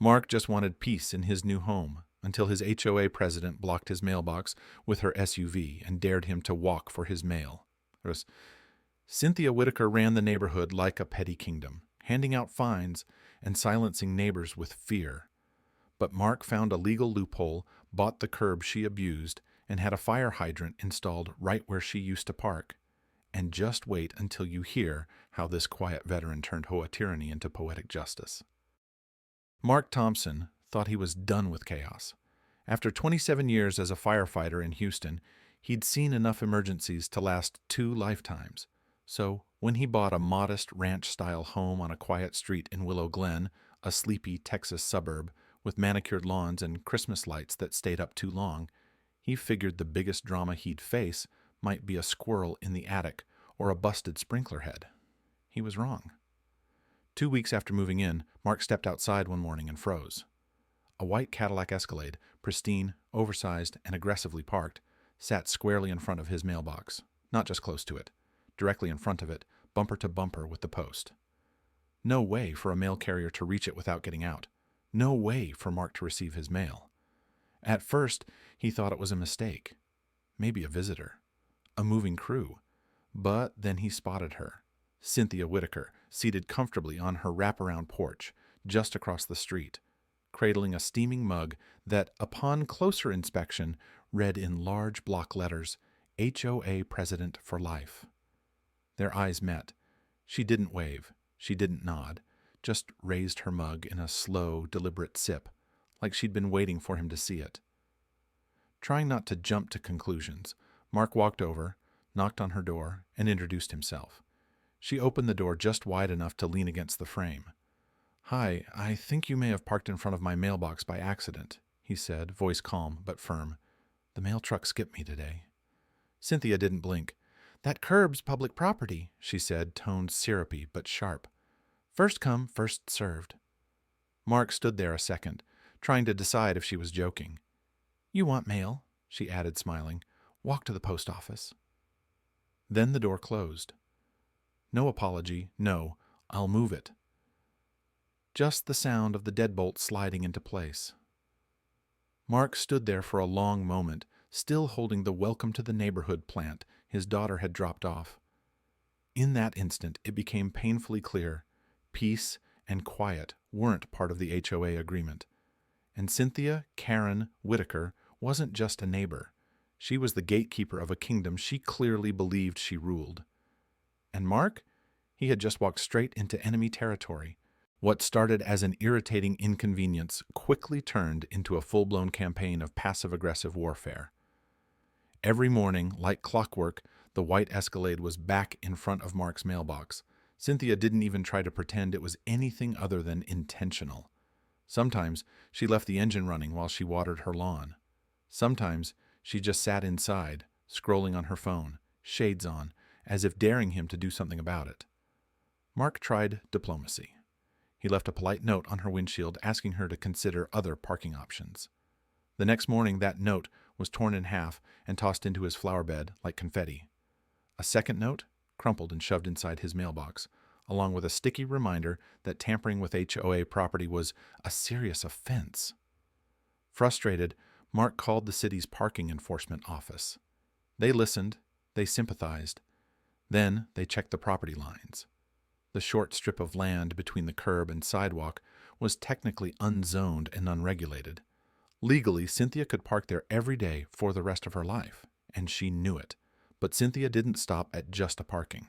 Mark just wanted peace in his new home until his HOA president blocked his mailbox with her SUV and dared him to walk for his mail. Cynthia Whittaker ran the neighborhood like a petty kingdom, handing out fines and silencing neighbors with fear. But Mark found a legal loophole, bought the curb she abused, and had a fire hydrant installed right where she used to park. And just wait until you hear how this quiet veteran turned HOA tyranny into poetic justice. Mark Thompson thought he was done with chaos. After 27 years as a firefighter in Houston, he'd seen enough emergencies to last 2 lifetimes. So, when he bought a modest ranch-style home on a quiet street in Willow Glen, a sleepy Texas suburb, with manicured lawns and Christmas lights that stayed up too long, he figured the biggest drama he'd face might be a squirrel in the attic or a busted sprinkler head. He was wrong. 2 weeks after moving in, Mark stepped outside one morning and froze. A white Cadillac Escalade, pristine, oversized, and aggressively parked, sat squarely in front of his mailbox, not just close to it, directly in front of it, bumper to bumper with the post. No way for a mail carrier to reach it without getting out. No way for Mark to receive his mail. At first, he thought it was a mistake. Maybe a visitor. A moving crew. But then he spotted her, Cynthia Whittaker, seated comfortably on her wraparound porch, just across the street, cradling a steaming mug that, upon closer inspection, read in large block letters, HOA President for Life. Their eyes met. She didn't wave. She didn't nod. Just raised her mug in a slow, deliberate sip, like she'd been waiting for him to see it. Trying not to jump to conclusions, Mark walked over, knocked on her door, and introduced himself. She opened the door just wide enough to lean against the frame. "Hi, I think you may have parked in front of my mailbox by accident," he said, voice calm but firm. "The mail truck skipped me today." Cynthia didn't blink. "That curb's public property," she said, tone syrupy but sharp. "First come, first served." Mark stood there a second, trying to decide if she was joking. "You want mail," she added, smiling. "Walk to the post office." Then the door closed. No apology, no, "I'll move it." Just the sound of the deadbolt sliding into place. Mark stood there for a long moment, still holding the welcome to the neighborhood plant his daughter had dropped off. In that instant, it became painfully clear. Peace and quiet weren't part of the HOA agreement. And Cynthia Karen Whittaker wasn't just a neighbor. She was the gatekeeper of a kingdom she clearly believed she ruled. And Mark? He had just walked straight into enemy territory. What started as an irritating inconvenience quickly turned into a full-blown campaign of passive-aggressive warfare. Every morning, like clockwork, the white Escalade was back in front of Mark's mailbox. Cynthia didn't even try to pretend it was anything other than intentional. Sometimes she left the engine running while she watered her lawn. Sometimes she just sat inside, scrolling on her phone, shades on, as if daring him to do something about it. Mark tried diplomacy. He left a polite note on her windshield asking her to consider other parking options. The next morning, that note was torn in half and tossed into his flower bed like confetti. A second note, crumpled and shoved inside his mailbox, along with a sticky reminder that tampering with HOA property was a serious offense. Frustrated, Mark called the city's parking enforcement office. They listened, they sympathized. Then they checked the property lines. The short strip of land between the curb and sidewalk was technically unzoned and unregulated. Legally, Cynthia could park there every day for the rest of her life, and she knew it. But Cynthia didn't stop at just a parking.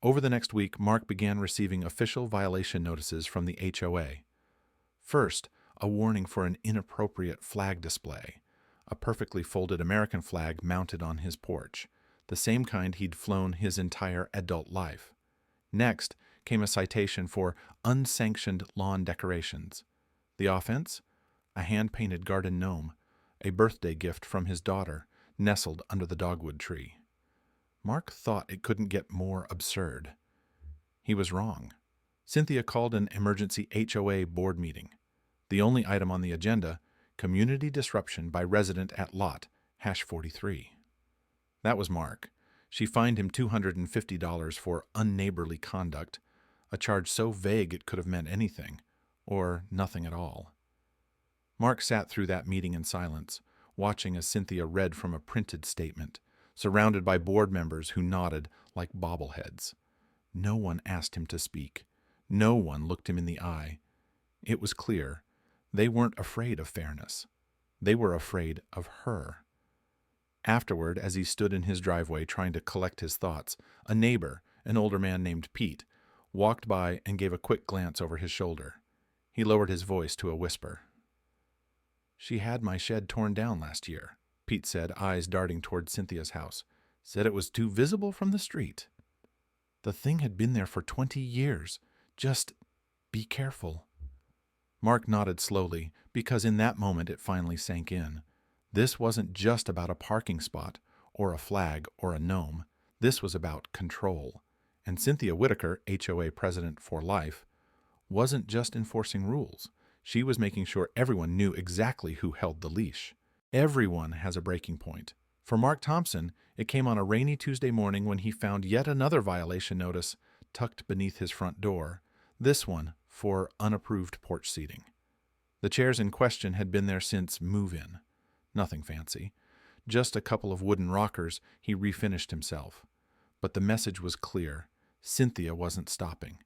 Over the next week, Mark began receiving official violation notices from the HOA. First, a warning for an inappropriate flag display, a perfectly folded American flag mounted on his porch, the same kind he'd flown his entire adult life. Next came a citation for unsanctioned lawn decorations. The offense? A hand-painted garden gnome, a birthday gift from his daughter, nestled under the dogwood tree. Mark thought it couldn't get more absurd. He was wrong. Cynthia called an emergency HOA board meeting. The only item on the agenda, community disruption by resident at lot, #43. That was Mark. She fined him $250 for unneighborly conduct, a charge so vague it could have meant anything. or nothing at all. Mark sat through that meeting in silence, watching as Cynthia read from a printed statement, surrounded by board members who nodded like bobbleheads. No one asked him to speak. No one looked him in the eye. It was clear. They weren't afraid of fairness. They were afraid of her. Afterward, as he stood in his driveway trying to collect his thoughts, a neighbor, an older man named Pete, walked by and gave a quick glance over his shoulder. He lowered his voice to a whisper. "She had my shed torn down last year," Pete said, eyes darting toward Cynthia's house. "Said it was too visible from the street." "The thing had been there for 20 years. Just be careful." Mark nodded slowly, because in that moment it finally sank in. This wasn't just about a parking spot, or a flag, or a gnome. This was about control. And Cynthia Whittaker, HOA President for life, wasn't just enforcing rules. She was making sure everyone knew exactly who held the leash. Everyone has a breaking point. For Mark Thompson, it came on a rainy Tuesday morning when he found yet another violation notice tucked beneath his front door, this one for unapproved porch seating. The chairs in question had been there since move-in. Nothing fancy. Just a couple of wooden rockers he refinished himself. But the message was clear. Cynthia wasn't stopping,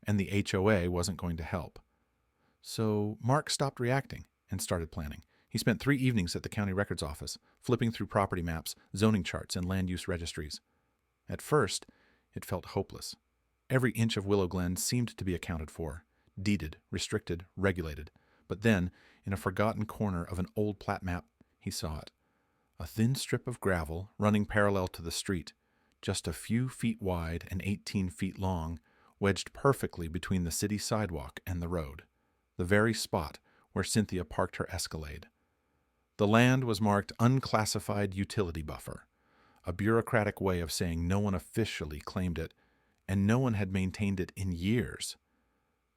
and the HOA wasn't going to help. So Mark stopped reacting and started planning. He spent 3 evenings at the county records office, flipping through property maps, zoning charts, and land use registries. At first, it felt hopeless. Every inch of Willow Glen seemed to be accounted for, deeded, restricted, regulated. But then, in a forgotten corner of an old plat map, he saw it. A thin strip of gravel running parallel to the street, just a few feet wide and 18 feet long, wedged perfectly between the city sidewalk and the road, the very spot where Cynthia parked her Escalade. The land was marked unclassified utility buffer, a bureaucratic way of saying no one officially claimed it, and no one had maintained it in years.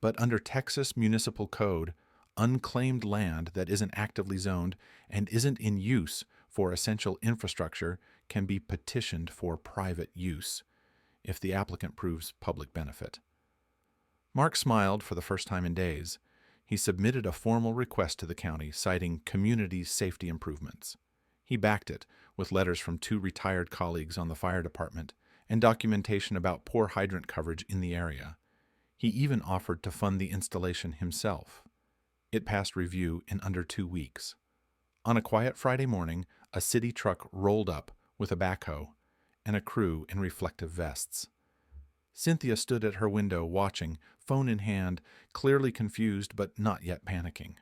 But under Texas Municipal Code, unclaimed land that isn't actively zoned and isn't in use for essential infrastructure can be petitioned for private use, if the applicant proves public benefit. Mark smiled for the first time in days. He submitted a formal request to the county citing community safety improvements. He backed it with letters from 2 retired colleagues on the fire department and documentation about poor hydrant coverage in the area. He even offered to fund the installation himself. It passed review in under 2 weeks. On a quiet Friday morning, a city truck rolled up with a backhoe and a crew in reflective vests. Cynthia stood at her window watching, phone in hand, clearly confused but not yet panicking.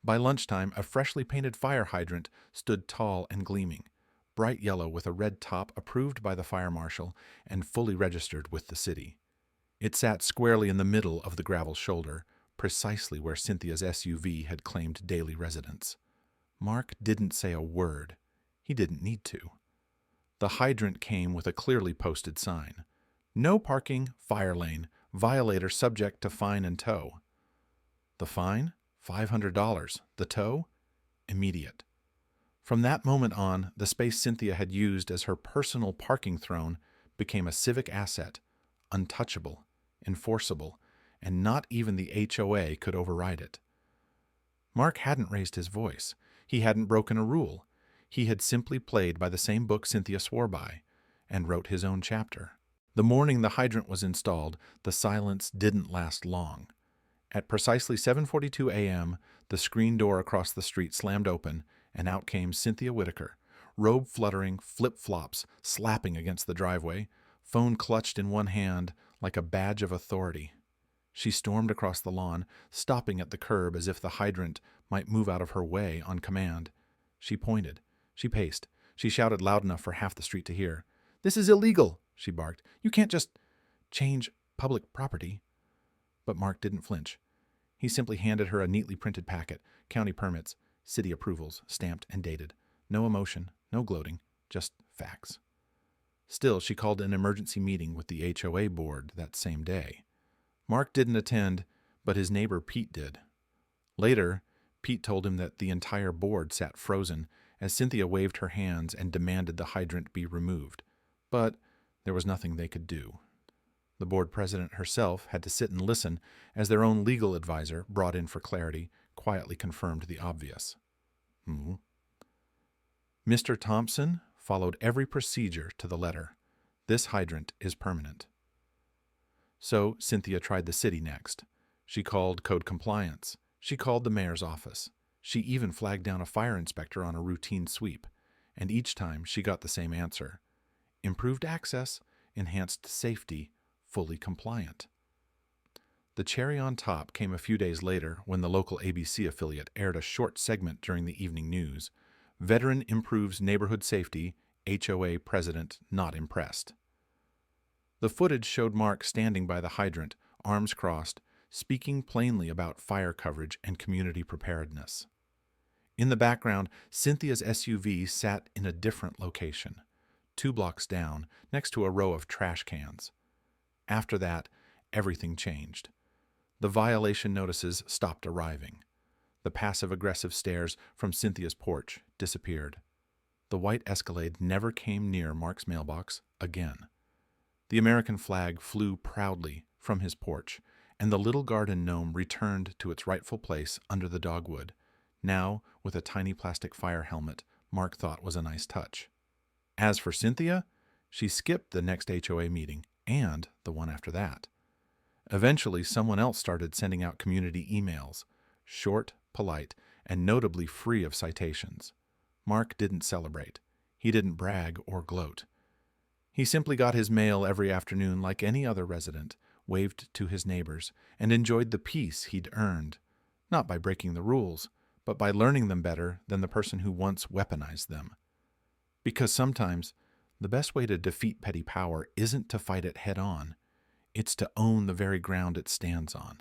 By lunchtime, a freshly painted fire hydrant stood tall and gleaming, bright yellow with a red top approved by the fire marshal and fully registered with the city. It sat squarely in the middle of the gravel shoulder, precisely where Cynthia's SUV had claimed daily residence. Mark didn't say a word. He didn't need to. The hydrant came with a clearly posted sign. No parking, fire lane, violator subject to fine and tow. The fine? $500. The tow? Immediate. From that moment on, the space Cynthia had used as her personal parking throne became a civic asset, untouchable, enforceable, and not even the HOA could override it. Mark hadn't raised his voice. He hadn't broken a rule. He had simply played by the same book Cynthia swore by, and wrote his own chapter. The morning the hydrant was installed, the silence didn't last long. At precisely 7:42 a.m., the screen door across the street slammed open, and out came Cynthia Whittaker, robe fluttering, flip-flops slapping against the driveway, phone clutched in one hand like a badge of authority. She stormed across the lawn, stopping at the curb as if the hydrant might move out of her way on command. She pointed. She paced. She shouted loud enough for half the street to hear. "This is illegal," she barked. "You can't just change public property." But Mark didn't flinch. He simply handed her a neatly printed packet, county permits, city approvals, stamped and dated. No emotion, no gloating, just facts. Still, she called an emergency meeting with the HOA board that same day. Mark didn't attend, but his neighbor Pete did. Later, Pete told him that the entire board sat frozen as Cynthia waved her hands and demanded the hydrant be removed. But there was nothing they could do. The board president herself had to sit and listen as their own legal advisor, brought in for clarity, quietly confirmed the obvious. Mr. Thompson followed every procedure to the letter. This hydrant is permanent. So Cynthia tried the city next. She called code compliance. She called the mayor's office. She even flagged down a fire inspector on a routine sweep, and each time she got the same answer. Improved access, enhanced safety, fully compliant. The cherry on top came a few days later when the local ABC affiliate aired a short segment during the evening news. Veteran improves neighborhood safety, HOA president not impressed. The footage showed Mark standing by the hydrant, arms crossed, speaking plainly about fire coverage and community preparedness. In the background, Cynthia's SUV sat in a different location, 2 blocks down, next to a row of trash cans. After that, everything changed. The violation notices stopped arriving. The passive-aggressive stares from Cynthia's porch disappeared. The white Escalade never came near Mark's mailbox again. The American flag flew proudly from his porch, and the little garden gnome returned to its rightful place under the dogwood, now with a tiny plastic fire helmet Mark thought was a nice touch. As for Cynthia, she skipped the next HOA meeting and the one after that. Eventually, someone else started sending out community emails, short, polite, and notably free of citations. Mark didn't celebrate. He didn't brag or gloat. He simply got his mail every afternoon like any other resident, waved to his neighbors, and enjoyed the peace he'd earned, not by breaking the rules, but by learning them better than the person who once weaponized them. Because sometimes, the best way to defeat petty power isn't to fight it head on, it's to own the very ground it stands on.